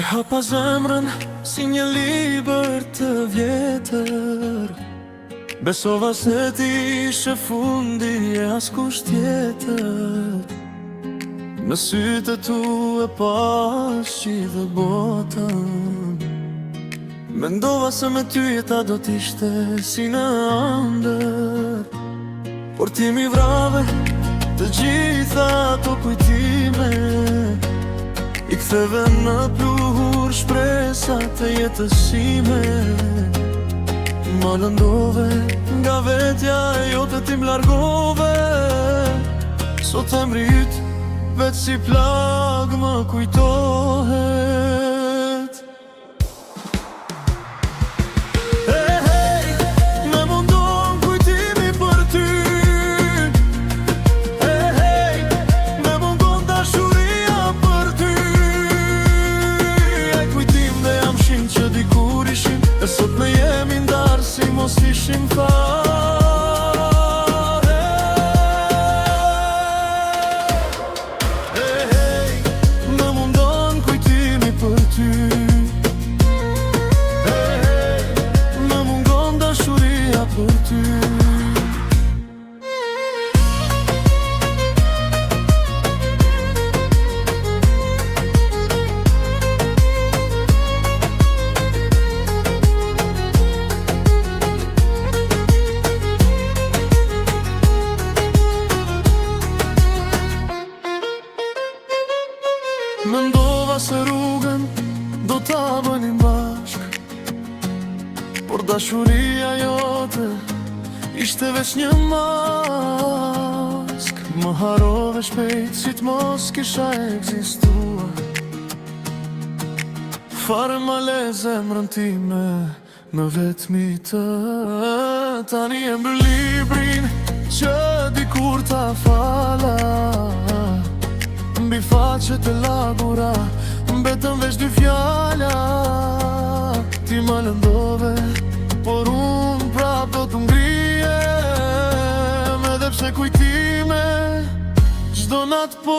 hapa zemrën si një libër të vjetër. Besova se ti ishe fundi e askush tjetër. Në sytë tu e pas qidhe botën. Mendova se me ty jeta do t'ishte si në ëndër. Por ti mi vrave të gjitha ato kujtime. I ktheve në pluhur shpresat e jetësime. Ma lëndove nga vetja e jote ti m'largove. Sot e mrit vetë si plag më kujtohet. Me mundon kujtimi për ty. Me mungon dashuria për ty. Ai kujtim dhe jam shim që dikur ishim. E sot ne jemi ndarë si mos ishim fare. Me mundon kujtimi për ty. Me mungon dashuria për ty. Mendova se rrugën do ta bënim bashk. Por dashuria jote ishte veç një mask. Më harove shpejt si t'mos kisha ekzistua. Fare ma le zemrën time në vetmi të. Tani e mbyll librin që dikur ta fala. Mbi faqet e lagura mbetën veç dy fjalla. Ti ma lëndove, por unë prap do t'ngrijem. Edhe pse kujtime gjdo natë po